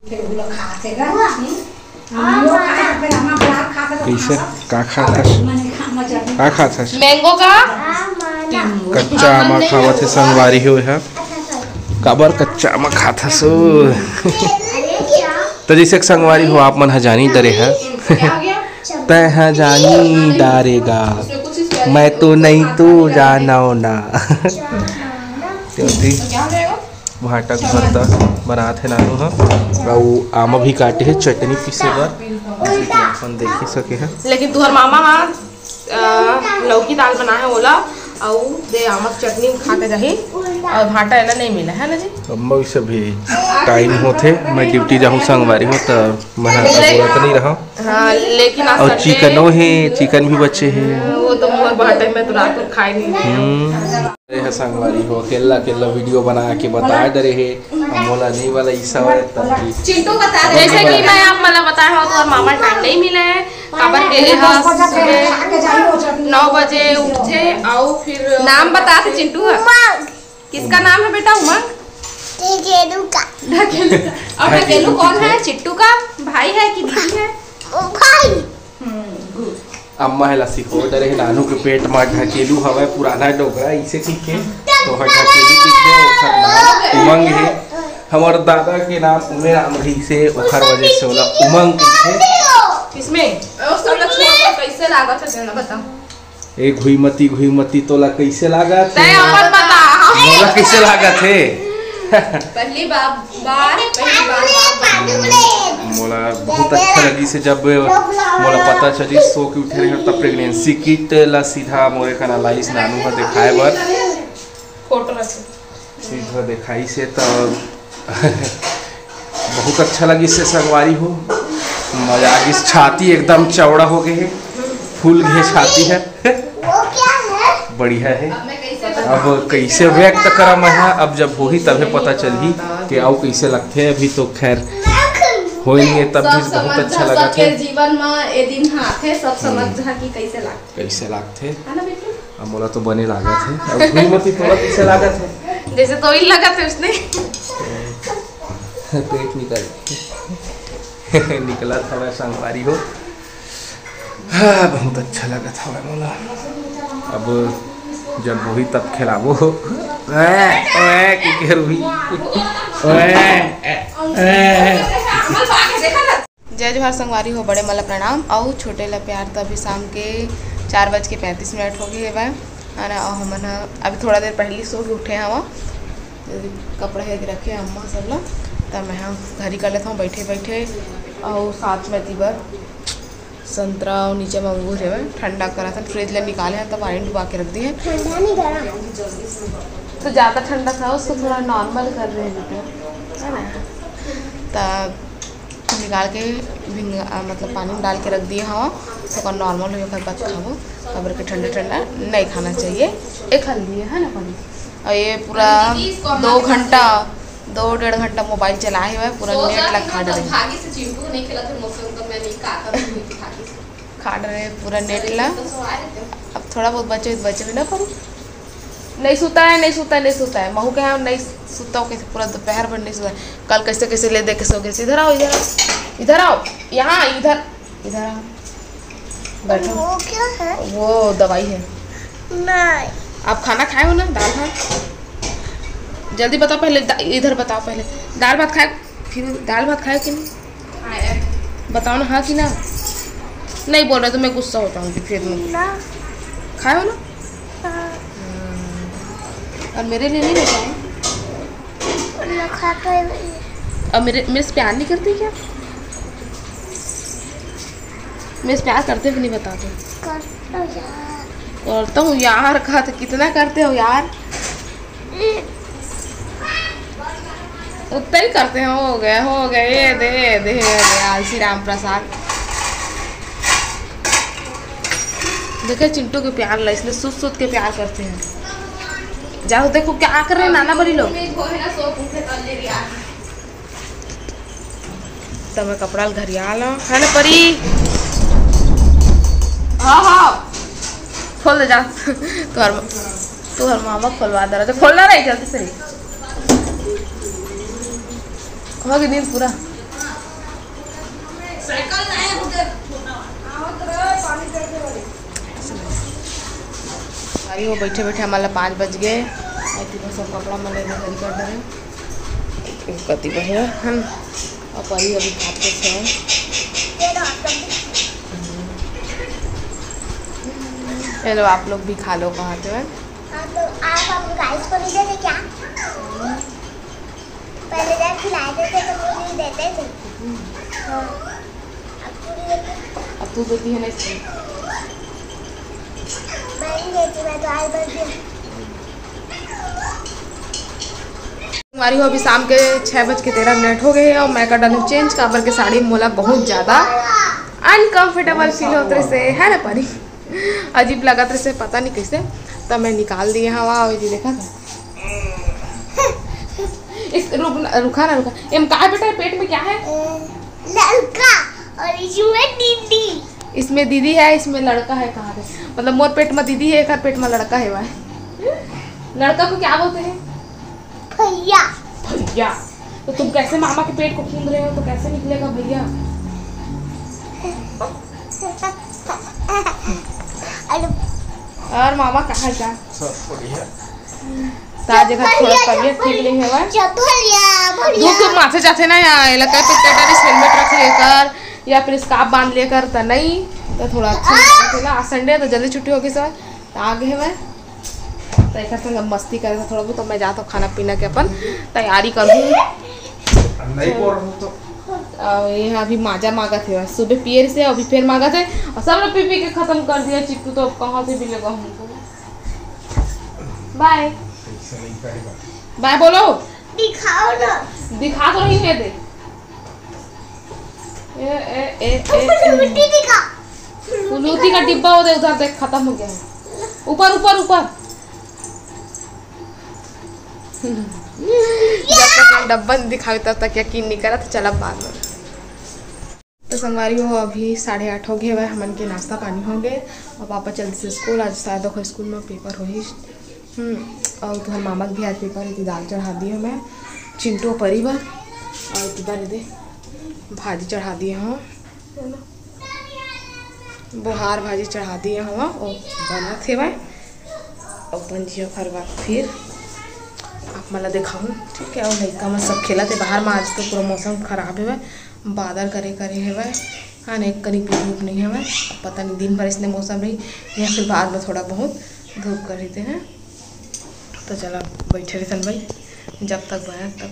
कैसे का खाता मैंगो का कच्चा आमा खावत है संगवारी हो है काबर कच्चा आमा खाता सो तो जैसे संगवारी हो आप मन हजानी डरे है तय हजानी डारेगा मैं तो नहीं तो जाना ना भाटक भरता बनाते है नानू हाँ आमा भी काटे है चटनी पीसे बर अपन देख ही सके है। लेकिन तुहर मामा लौकी दाल बना है ओला और दे आमक चटनी खा के जाही और भाटा एला नहीं मिला है ना जी। अम्मा वैसे भी टाइम होते मैं ड्यूटी जाऊँ संगवारी हो तो मैं बोलत नहीं रहा हाँ, लेकिन और चिकनो है चिकन भी बचे हैं वो तो मोर भाटे में तो रात को खाए नहीं है संगवारी हो अकेला अकेला वीडियो बना के बता दे रहे मोला नहीं वाला ईसा चिंटू बता रहे जैसे कि मैं आप मला बताया हूँ तो मामा टाइम नहीं मिला है काबर के 9 बजे उठे और फिर नाम बता थे चिंटू किसका नाम है बेटा उमंग और ढकेलू कौन है चिट्टू का भाई है कि दीदी है भाई अम्मा है सिखो डरे नानू के पेट में ढकेलू हवा पुराना डोगरा इसे ठीक है तो ढकेलू के उमंग है हमारे दादा के नाम उमे नाम रही से ओखर वजह से बोला उमंग किसमें कैसे लागत है बता एक घुईमती तोला कैसे लागत है मोला कैसे लागत है पहली बार मोला बहुत अच्छा लगी से जब मोला पता चली सो के उठे रहे तब प्रेगनेंसी किट ला सीधा मोरे खाना लाइस नानू का दिखाए बर फोटो सीधा दिखाई से तब बहुत अच्छा लगी से संगवारी हो मजा आ गई छाती एकदम चौड़ा हो गए है फूल गए छाती है बढ़िया है। अब कैसे व्यक्त करा मैं अब जब हो ही तभी पता चली कि आओ कैसे लगते है अभी तो खैर होएंगे तब भी बहुत अच्छा लगा थे जीवन में ए दिन हाथे सब समझ जा कि कैसे लागते अब मोला तो बने लागत है अब घुईमती तोला कैसे लागत है जैसे तो ही लगा थे उसने पेट निकला था मैं संगवारी हो बहुत अच्छा लगा था मोला अब जब वही तब खिलाबो जय जोहार संगवारी हो बड़े मला प्रणाम और छोटे ला प्यार तो अभी शाम के 4:35 हो गए है ना और हम अभी थोड़ा देर पहले सो के उठे हम कपड़ा है रखे अम्मा सब ला तब मैं घर ही कर लेता हूँ बैठे और साथ में तीबर संतरा और नीचे में अंगूर है ठंडा करा था फ्रिज ले निकाले हैं तब आयरन डुबा के रख दिए तो ज़्यादा ठंडा था उसको थोड़ा नॉर्मल कर रहे हैं है ना तब निकाल के मतलब पानी में डाल के रख दिए हाँ तो नॉर्मल हो बाद खाओ खबर के ठंडा नहीं खाना चाहिए एक खा लिए है ना पानी और ये पूरा 2-1.5 घंटा मोबाइल चलाए हुआ है पूरा नेट लग खा रहे पूरा नेट ला अब थोड़ा बहुत बचे भी ना पर नहीं सोता है महू के यहाँ नहीं सोता हो कैसे पूरा दोपहर भर नहीं सोता कल कैसे ले दे के सो गए इधर आओ यहाँ इधर आओ बैठो वो क्या है वो दवाई है नहीं आप खाना खाए हो ना दाल भात जल्दी बताओ पहले इधर बताओ पहले दाल भात खाए फिर दाल भात खाए कि नहीं बताओ ना हाँ कि ना नहीं बोल रहे तो मैं गुस्सा होता हूँ फिर मैं खाए हो ना और मेरे लिए नहीं लेके आए और मेरे से प्यार नहीं करती क्या मेरे से प्यार करते भी नहीं बताते करता हूँ यार कहा तो कितना करते हो यार उतना ही करते हैं हो गए दे आलसी राम प्रसाद देखे चिंटू के प्यार ला इसलिए सुध के प्यार करते हैं जाओ देखो क्या कर रहे हैं नाना बड़ी लोग तो मैं कपड़ा घरिया ला है ना परी हाँ खोल दे जा तुहर मामा खोलवा दे रहा खोलना नहीं जल्दी से हो गई नींद पूरा अरे वो बैठे बैठे हमारा 5 बज गए। सब कपड़ा मैंने रेडी कर रहे कति बढ़िया हम और परी अभी खाते थे। चलो आप लोग भी खा लो खाते हुए। आप गाइस को नहीं देते क्या? पहले जब खिलाते थे तो वो नहीं देते थे। अब तू देती है ना इसमें? मैं नहीं देती, मैं तो आज बस दिया। हमारी हो अभी शाम के 6:13 हो गए और मैं कर डालू चेंज काबर के साड़ी मोला बहुत ज़्यादा अनकंफर्टेबल फील होते से है ना परी, अजीब लगा तो से पता नहीं कैसे, तब मैं निकाल दिए हवा और जी देखा था। इस रुका ना एम कहा बेटा पेट में क्या है? लड़का और इसमें दीदी। इसमें दीदी है इसमें लड़का है। कहाँ है? मतलब मोर पेट में दीदी है एक पेट में लड़का है। वह लड़का को क्या बोलते हैं? भैया। भैया। तो तुम कैसे मामा के पेट को खूंद रहे हो तो कैसे निकलेगा भैया? और मामा कहाँ जा? सब बढ़िया। ताज जगह थोड़ा तबीयत ठीक नहीं है वह। भैया तो माथे जाते ना यहाँ इलाका पे टेटरिस हेलमेट रख लेकर या फिर स्कार्फ बांध लेकर तो नहीं तो थोड़ा अच्छा चला। आज संडे तो जल्दी छुट्टी होगी सर तो आ गए मैं तो एक संग मस्ती करे थोड़ा बहुत। तो मैं जाता हूँ खाना पीना के अपन तैयारी करूँ। नहीं बोल रहा हूँ तो यहाँ अभी माजा मांगा थे सुबह पियर से अभी फिर मांगा थे और सब लोग पी के खत्म कर दिया। चिट्टू तो अब कहाँ से भी लेगा हमको। बाय बाय बोलो। दिखाओ ना। दिखा तो नहीं है दे दिखा। फ्रूटी का डिब्बा होता है उधर देख खत्म हो गया है। ऊपर ऊपर ऊपर जब तक डब्बा दिखाई तब तक यकीन नहीं करा तो चला बाद में। तो संगवारी हो अभी 8:30 हो गए हुए हमन के नाश्ता पानी हो गए और पापा जल्दी से स्कूल। आज शायद ओखर स्कूल में पेपर हो ही और तो मामा भी आज पेपर है। दाल चढ़ा दी है मैं चिंटू परिवार और इधर दे भाजी चढ़ा दिए हाँ बुहार भाजी चढ़ा दिए हवा और बना थे भाई और बन जियो हर बात फिर आप मला दिखाऊँ ठीक है। और लड़का में सब खेला थे बाहर में। आज तो पूरा मौसम खराब है बादल करे है भाई हाँ नहीं कहीं धूप नहीं है भाई। पता नहीं दिन भर इसने मौसम रही या फिर बाद में थोड़ा बहुत धूप कर देते हैं। तो चलो बैठे रहे भाई जब तक बना तब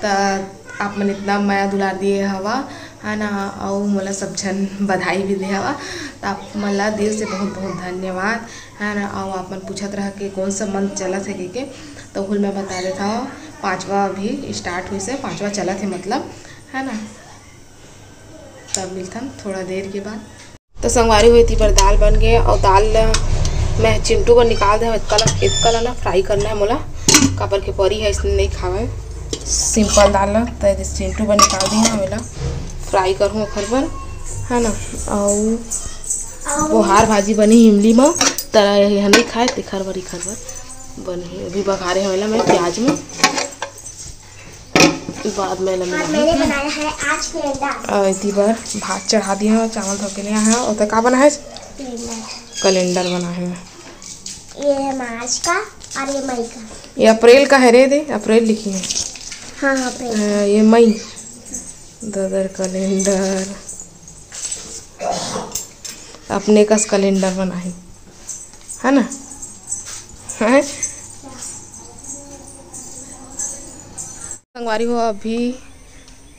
तक आप मन इतना माया दुलार दिए हवा है ना और मोला सब जन बधाई भी दे हवा तो आप मला दिल से बहुत बहुत धन्यवाद है ना। और आप मन पूछत रहा कि कौन सा मंथ चला थे के तो भूल मैं बता देता हूँ 5वां अभी स्टार्ट हुई से 5वां चला थे मतलब है ना। तब मिलता थोड़ा देर के बाद। तो संगवारी हुई थी पर दाल बन गए और दाल मैं चिंटू को निकाल दे इतना ना फ्राई करना है मोला काबर के परी है इसने नहीं खावा है सिंपल दाल तो चिंटू पर निकाल दी है मेला फ्राई करूँ खर पर है ना। और बुहार भाजी बनी इमली में तरह यहाँ नहीं खाए तिखर बनी अभी बघारे हैं मैं प्याज में बाद में मैंने बनाया है आज कैलेंडर। इतनी बार भात चढ़ा दिया चावल धो के लिया है और तो क्या बना है कैलेंडर बना है। ये है मार्च का और ये मई का। ये अप्रैल का है रे दे अप्रैल लिखी है। हाँ अप्रैल। ये मई ददर कैलेंडर अपने का कैलेंडर बना है ना है। संगवारी हो अभी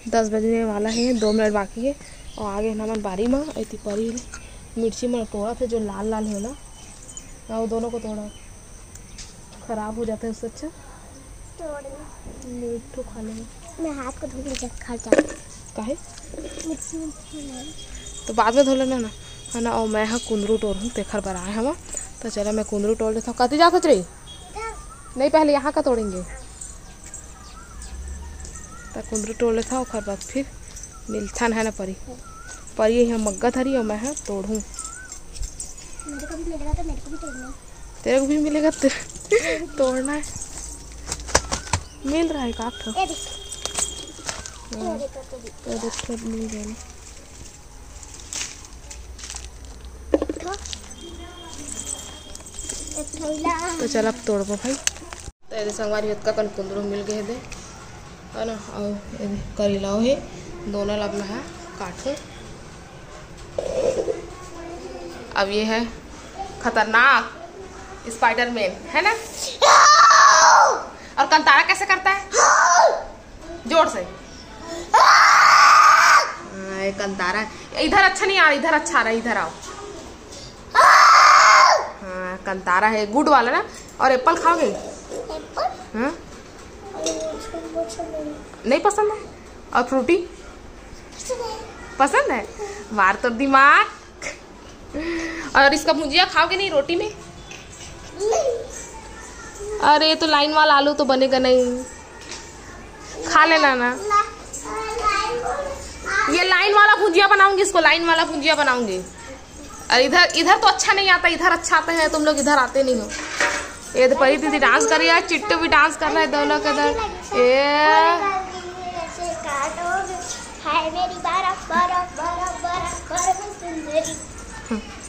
10 बजने वाला है 2 मिनट बाकी है और आगे हमारे बारी में ऐसी परी मिर्ची में तोड़ा थे जो लाल लाल है ना वो दोनों को तोड़ा खराब हो जाता है उससे अच्छा मिर्चू खा लेंगे। मैं हाथ को धो के खा जाऊँ काहे तो बाद में धो लेना ना है ना। और मैं हाँ कुंदरू तोड़ हूँ तेखर पर आए हम तो चलो मैं कुंदरू तोड़ लेता हूँ। कति जा सोच रही नहीं पहले यहाँ का तोड़ेंगे तो कुंदरू तोड़ लेता हूँ खर बाद फिर मिलता है ना परी परी यहाँ मग्गा धरी और मैं हाँ तोड़ूँ। मेरे को भी मिलेगा तो मेरे को भी तोड़ना है। तेरे को भी मिलेगा तोड़ना है मिल रहा है काट तो चल अब तोड़ भाई। तो ये संगवारी हतका कन कुंदरू मिल गए दे है ना। और करी लाओ है दोनों लगना है काटो। अब ये है खतरनाक स्पाइडरमैन है ना। और कंतारा कैसे करता है जोर से। कंतारा इधर अच्छा नहीं आ रहा, इधर अच्छा आ रहा है, इधर आओ। हाँ कंतारा है गुड वाला ना। और एप्पल खाओगे? हाँ नहीं पसंद है। और फ्रूटी पसंद है। मार तो दिमाग। और इसका भुजिया खाओगे नहीं रोटी में? अरे तो लाइन वाला आलू तो बनेगा नहीं, खा लेना ना। ये लाइन वाला भुजिया बनाऊंगी, इसको लाइन वाला भुजिया बनाऊंगी। और इधर तो अच्छा नहीं आता, इधर अच्छा आता है। तुम लोग इधर आते नहीं हो। ये तो परी दीदी डांस कर रही है, चिट्टू भी डांस कर रहा है दोनों के इधर। मेरी बर्फ बर्फ बर्फ बर्फ बर्फ सुंदरी।